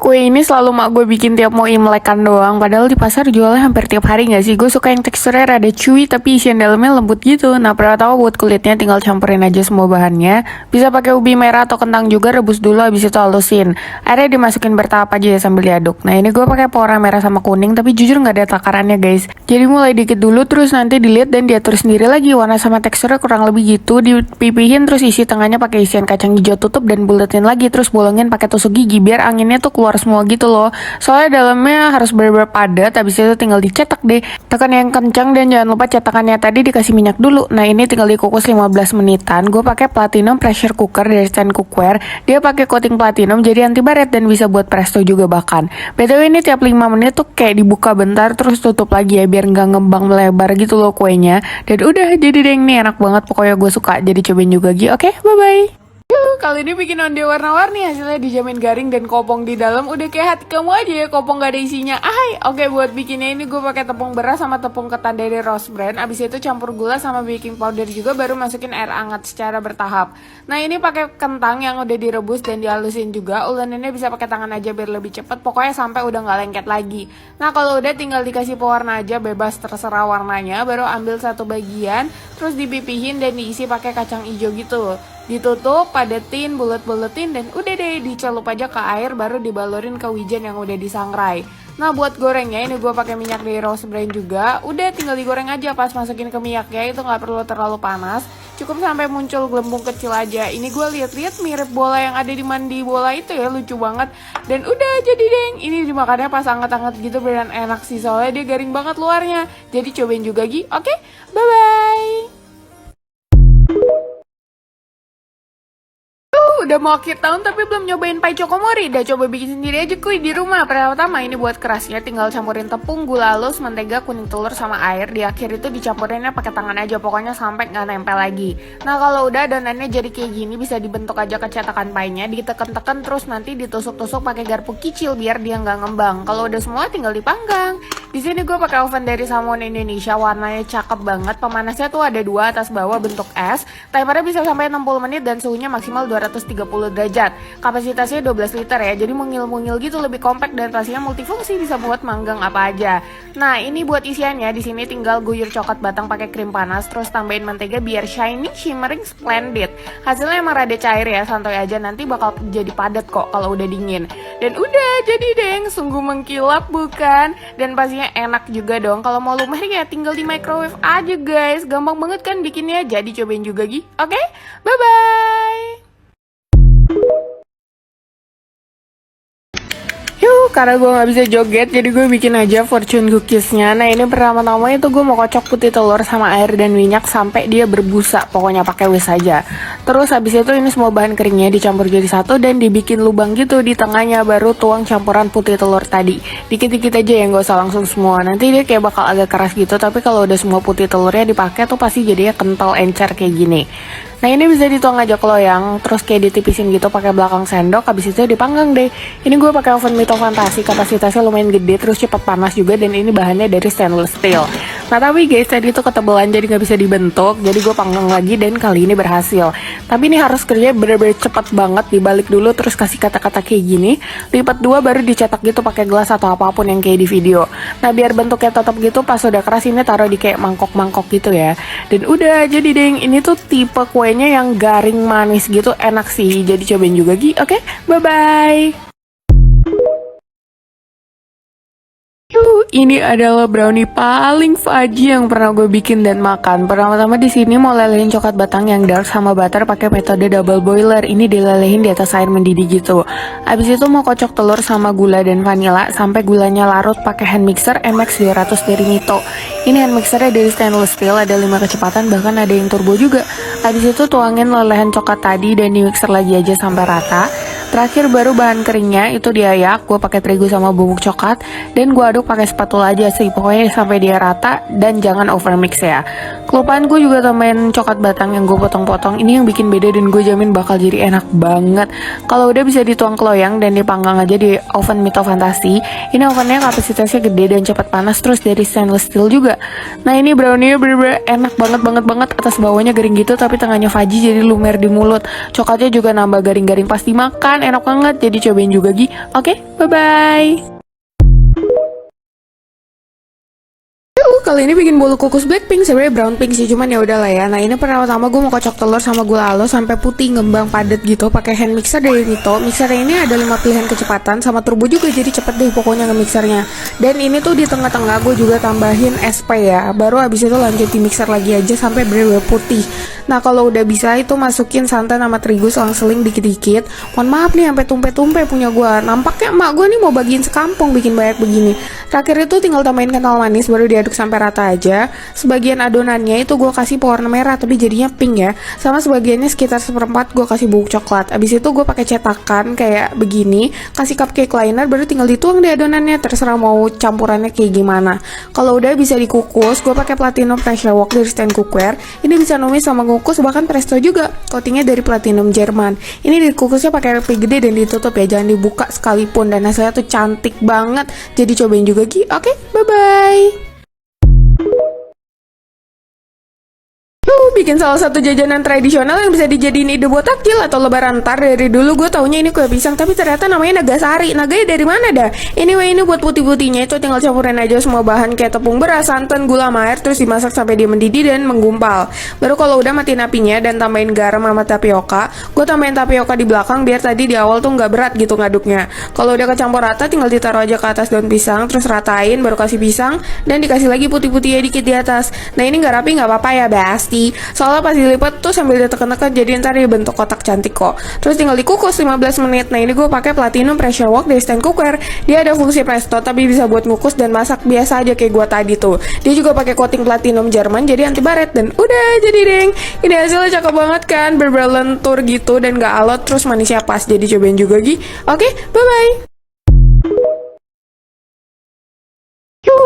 Kue ini selalu mak gue bikin tiap mau imlekan doang. Padahal di pasar jualnya hampir tiap hari gak sih? Gue suka yang teksturnya rada chewy tapi isian dalamnya lembut gitu. Nah, pernah tahu buat kulitnya tinggal campurin aja semua bahannya. Bisa pakai ubi merah atau kentang juga, rebus dulu habis itu halusin. Airnya dimasukin bertahap aja ya sambil diaduk. Nah, ini gue pakai pewarna merah sama kuning tapi jujur nggak ada takarannya guys. Jadi mulai dikit dulu terus nanti dilihat dan diatur sendiri lagi warna sama teksturnya kurang lebih gitu. Dipipihin terus isi tengahnya pakai isian kacang hijau, tutup dan buletin lagi terus bolongin pakai tusuk gigi biar anginnya tuh keluar semua gitu loh. Soalnya dalamnya harus bener-bener padat, habis itu tinggal dicetak deh. Tekan yang kencang dan jangan lupa cetakannya tadi dikasih minyak dulu. Nah, ini tinggal dikukus 15 menitan. Gue pakai Platinum pressure cooker dari Stand Cookware. Dia pakai coating platinum jadi anti baret dan bisa buat presto juga bahkan. BTW ini tiap 5 menit tuh kayak dibuka bentar terus tutup lagi ya biar nggak ngembang melebar gitu loh kuenya. Dan udah jadi deh, ini enak banget pokoknya gue suka. Jadi cobain juga Gi. Oke, bye-bye. Kali ini bikin onde warna-warni, hasilnya dijamin garing dan kopong di dalam udah kayak hati kamu aja ya, kopong gak ada isinya. Oke, buat bikinnya ini gue pakai tepung beras sama tepung ketan dari Rose Brand. Abis itu campur gula sama baking powder juga, baru masukin air hangat secara bertahap. Nah, ini pakai kentang yang udah direbus dan dihalusin juga. Uleninnya bisa pakai tangan aja biar lebih cepet. Pokoknya sampai udah nggak lengket lagi. Nah, kalau udah tinggal dikasih pewarna aja, bebas terserah warnanya. Baru ambil satu bagian, terus dipipihin dan diisi pakai kacang hijau gitu. Ditutup, padetin, bulet-buletin, dan udah deh dicelup aja ke air baru dibalurin ke wijen yang udah disangrai. Nah, buat gorengnya ini gue pakai minyak dari Rose Brand juga. Udah tinggal digoreng aja pas masukin ke minyaknya, itu nggak perlu terlalu panas. Cukup sampai muncul gelembung kecil aja. Ini gue lihat-lihat mirip bola yang ada di mandi bola itu ya, lucu banget. Dan udah jadi deng. Ini dimakannya pas anget-anget gitu beneran enak sih, soalnya dia garing banget luarnya. Jadi cobain juga Gi. Oke, bye-bye. Udah mau akhir tahun tapi belum nyobain pai chokomori. Udah coba bikin sendiri aja kuy di rumah. Pertama ini buat kerasnya tinggal campurin tepung, gula halus, mentega, kuning telur sama air. Di akhir itu dicampurinnya pakai tangan aja, pokoknya sampai nggak nempel lagi. Nah, kalau udah adonannya jadi kayak gini bisa dibentuk aja ke cetakan painya, ditekan-tekan terus nanti ditusuk-tusuk pakai garpu kecil biar dia nggak ngembang. Kalau udah semua tinggal dipanggang. Di sini gue pakai oven dari Salmon Indonesia, warnanya cakep banget. Pemanasnya tuh ada 2 atas bawah bentuk es. Timernya bisa sampai 60 menit dan suhunya maksimal 230 derajat. Kapasitasnya 12 liter ya, jadi mungil-mungil gitu, lebih compact dan pastinya multifungsi, bisa buat manggang apa aja. Nah, ini buat isiannya, di sini tinggal guyur coklat batang pakai krim panas, terus tambahin mentega biar shiny, shimmering, splendid. Hasilnya emang rada cair ya, santai aja, nanti bakal jadi padat kok kalau udah dingin. Dan udah jadi deng, sungguh mengkilap bukan? Dan pastinya enak juga dong. Kalau mau lumer ya tinggal di microwave aja guys, gampang banget kan bikinnya. Jadi cobain juga Gi. Oke, bye-bye. Karena gue gak bisa joget, jadi gue bikin aja fortune cookiesnya. Nah, ini pertama-tama itu gue mau kocok putih telur sama air dan minyak sampai dia berbusa, pokoknya pakai whisk aja. Terus habis itu ini semua bahan keringnya dicampur jadi satu dan dibikin lubang gitu di tengahnya, baru tuang campuran putih telur tadi. Dikit-dikit aja ya, gak usah langsung semua. Nanti dia kayak bakal agak keras gitu, tapi kalau udah semua putih telurnya dipakai tuh pasti jadinya kental encer kayak gini. Nah, ini bisa dituang aja ke loyang, terus kayak ditipisin gitu pakai belakang sendok, habis itu dipanggang deh. Ini gue pakai oven Mito Fantasi, kapasitasnya lumayan gede, terus cepat panas juga, dan ini bahannya dari stainless steel. Nah, tapi guys, tadi itu ketebalan jadi nggak bisa dibentuk, jadi gue panggang lagi dan kali ini berhasil. Tapi ini harus kerja bener-bener cepet banget, dibalik dulu terus kasih kata-kata kayak gini, lipat 2 baru dicetak gitu pakai gelas atau apapun yang kayak di video. Nah, biar bentuknya tetap gitu, pas udah keras ini taruh di kayak mangkok-mangkok gitu ya. Dan udah jadi deng, ini tuh tipe kuenya yang garing manis gitu, enak sih. Jadi cobain juga Gi. Oke, bye-bye. Ini adalah brownie paling fudgy yang pernah gue bikin dan makan. Pertama-tama di sini mau lelehin coklat batang yang dark sama butter pakai metode double boiler. Ini dilelehin di atas air mendidih gitu. Abis itu mau kocok telur sama gula dan vanila sampai gulanya larut pakai hand mixer MX 200 dari Mito. Ini hand mixernya dari stainless steel, ada 5 kecepatan, bahkan ada yang turbo juga. Abis itu tuangin lelehan coklat tadi dan di mixer lagi aja sampai rata. Terakhir baru bahan keringnya itu diayak, gue pakai terigu sama bubuk coklat dan gue aduk pakai spatula aja sih, pokoknya sampai dia rata dan jangan over mix ya. Kelupaan gue juga tambahin coklat batang yang gue potong-potong, ini yang bikin beda dan gue jamin bakal jadi enak banget. Kalau udah bisa dituang ke loyang dan dipanggang aja di oven Mito Fantasi. Ini ovennya kapasitasnya gede dan cepat panas, terus dari stainless steel juga. Nah, ini brownie bener-bener enak banget, atas bawahnya garing gitu tapi tengahnya fudgy jadi lumer di mulut. Coklatnya juga nambah garing-garing pas dimakan. kan enak banget, jadi cobain juga Gi. Oke, bye-bye. Kali ini bikin bolu kukus Blackpink, sebenarnya brown pink sih, cuman ya udahlah ya. Nah ini pertama gue mau kocok telur sama gula alo sampai putih ngembang padat gitu pakai hand mixer dari Mito. Mixernya ini ada 5 pilihan kecepatan sama turbo juga, jadi cepet deh pokoknya nge-mixernya. Dan ini tuh di tengah-tengah gue juga tambahin SP ya, baru abis itu lanjut di mixer lagi aja sampai bener-bener putih. Nah kalau udah bisa itu masukin santan sama terigu selang-seling dikit-dikit. Mohon maaf nih sampai tumpe-tumpe punya gue. Nampaknya emak gue nih mau bagiin sekampung bikin banyak begini. Terakhir itu tinggal tambahin kental manis baru diaduk sampai rata aja. Sebagian adonannya itu gue kasih pewarna merah tapi jadinya pink ya. Sama sebagiannya sekitar seperempat gue kasih bubuk coklat. Abis itu gue pakai cetakan kayak begini, kasih cupcake liner baru tinggal dituang di adonannya. Terserah mau campurannya kayak gimana. Kalau udah bisa dikukus, gue pakai platinum pressure wok dari stand cookware. Ini bisa numis sama ngukus bahkan presto juga. Coatingnya dari platinum Jerman. Ini dikukusnya pakai api gede dan ditutup ya, jangan dibuka sekalipun. Dan hasilnya tuh cantik banget. Jadi cobain juga Gi. Oke, bye bye. Bikin salah satu jajanan tradisional yang bisa dijadiin ide buat takjil atau lebaran ntar. Dari dulu gue taunya ini kue pisang, tapi ternyata namanya Nagasari. Naganya dari mana dah? Anyway, ini buat putih-putihnya itu tinggal campurin aja semua bahan kayak tepung beras, santan, gula sama air, terus dimasak sampai dia mendidih dan menggumpal. Baru kalau udah matiin apinya dan tambahin garam sama tapioka. Gue tambahin tapioka di belakang biar tadi di awal tuh nggak berat gitu ngaduknya. Kalau udah kecampur rata tinggal ditaruh aja ke atas daun pisang, terus ratain, baru kasih pisang dan dikasih lagi putih-putihnya dikit di atas. Nah ini nggak rapi nggak apa-apa ya Basti. Soalnya pas dilipat tuh sambil ditekan-tekan jadi ntar dia bentuk kotak cantik kok. Terus tinggal dikukus 15 menit. Nah ini gue pakai platinum pressure wok dari stand cookware. Dia ada fungsi presto tapi bisa buat ngukus dan masak biasa aja kayak gue tadi tuh. Dia juga pakai coating platinum Jerman jadi anti baret dan udah jadi deng. Ini hasilnya cakep banget kan, berlentur gitu dan gak alot, terus manisnya pas. Jadi cobain juga Gi. Oke, bye bye.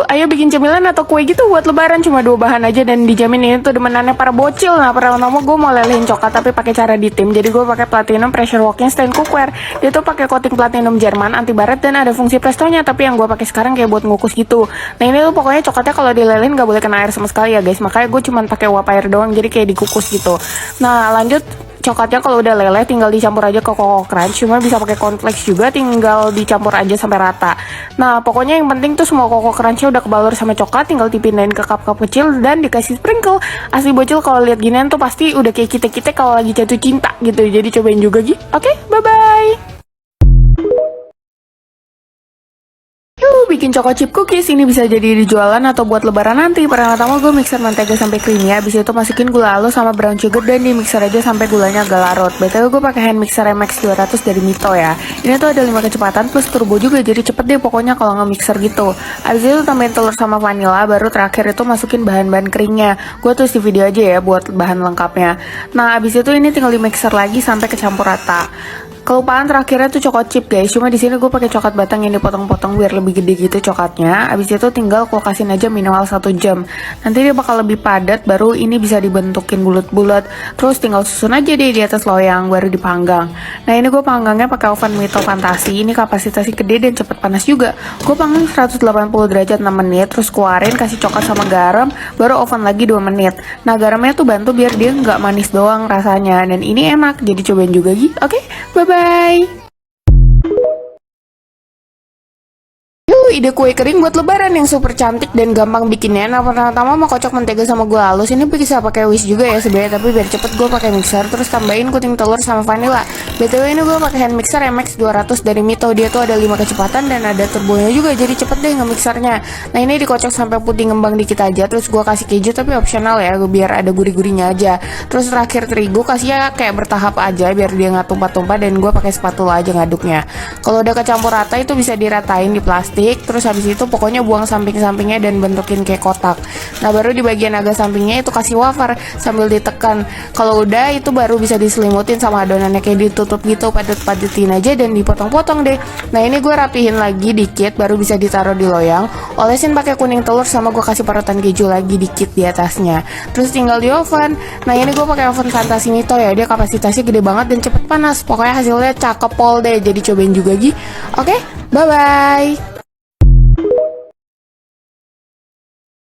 Ayo bikin cemilan atau kue gitu buat lebaran, cuma 2 bahan aja dan dijamin ini tuh demenannya para bocil. Nah pertama gue mau lelehin coklat tapi pakai cara ditim. Jadi gue pakai platinum pressure woknya stand cookware. Dia tuh pakai coating platinum Jerman anti baret dan ada fungsi prestonya, tapi yang gue pakai sekarang kayak buat ngukus gitu. Nah ini tuh pokoknya coklatnya kalau dilelehin gak boleh kena air sama sekali ya guys, makanya gue cuma pakai uap air doang jadi kayak dikukus gitu. Nah lanjut, coklatnya kalau udah leleh tinggal dicampur aja ke Coco Crunch, cuma bisa pakai cornflakes juga, tinggal dicampur aja sampai rata. Nah pokoknya yang penting tuh semua Coco Crunchnya udah kebalur sama coklat, tinggal dipindahin ke cup-cup kecil dan dikasih sprinkle. Asli bocil kalau lihat ginian tuh pasti udah kayak kita kalau lagi jatuh cinta gitu. Jadi cobain juga Gi. Oke, bye bye. Bikin choco chip cookies ini bisa jadi dijualan atau buat lebaran nanti. Pertama gue mixer mentega sampai creamy, habis itu masukin gula alo sama brown sugar dan di mixer aja sampai gulanya agak larut. BTW gue pakai hand mixer MX 200 dari Mito ya. Ini tuh ada 5 kecepatan plus turbo juga, jadi cepet deh pokoknya kalau nge-mixer gitu. Habis itu tambahin telur sama vanilla, baru terakhir itu masukin bahan-bahan keringnya. Gue tulis di video aja ya buat bahan lengkapnya. Nah habis itu ini tinggal di mixer lagi sampai kecampur rata. Kelupaan terakhirnya tuh coklat chip guys. Cuma di sini gue pakai coklat batang yang dipotong-potong biar lebih gede gitu coklatnya. Abis itu tinggal kulkasin aja minimal 1 jam. Nanti dia bakal lebih padat, baru ini bisa dibentukin bulat-bulat. Terus tinggal susun aja deh di atas loyang baru dipanggang. Nah ini gue panggangnya pakai oven Mito Fantasi. Ini kapasitasnya gede dan cepet panas juga. Gue panggang 180 derajat 6 menit. Terus keluarin, kasih coklat sama garam, baru oven lagi 2 menit. Nah garamnya tuh bantu biar dia nggak manis doang rasanya. Dan ini enak, jadi cobain juga Gi. Oke, bye-bye. Bye. Ide kue kering buat lebaran yang super cantik dan gampang bikinnya. Nah pertama mau kocok mentega sama gula halus. Ini bisa pakai whisk juga ya sebenarnya, tapi biar cepet gue pakai mixer. Terus tambahin kuning telur sama vanilla. BTW ini gue pakai hand mixer MX 200 dari Mito. Dia tuh ada 5 kecepatan dan ada turbonya juga, jadi cepet deh nge-mixernya. Nah ini dikocok sampai putih ngembang dikit aja. Terus gue kasih keju tapi opsional ya, biar ada gurih-gurihnya aja. Terus terakhir terigu, kasih ya kayak bertahap aja biar dia nggak tumpah-tumpah, dan gue pakai spatula aja ngaduknya. Kalau udah kecampur rata itu bisa diratain di plastik. Terus habis itu pokoknya buang samping-sampingnya dan bentukin kayak kotak. Nah baru di bagian agak sampingnya itu kasih wafer sambil ditekan. Kalau udah itu baru bisa diselimutin sama adonannya kayak ditutup gitu, padet-padetin aja dan dipotong-potong deh. Nah ini gue rapihin lagi dikit baru bisa ditaruh di loyang. Olesin pakai kuning telur sama gue kasih parutan keju lagi dikit di atasnya. Terus tinggal di oven. Nah ini gue pakai oven Fantasi Mito ya, dia kapasitasnya gede banget dan cepet panas. Pokoknya hasilnya cakep pol deh, jadi cobain juga Gi. Oke, bye bye.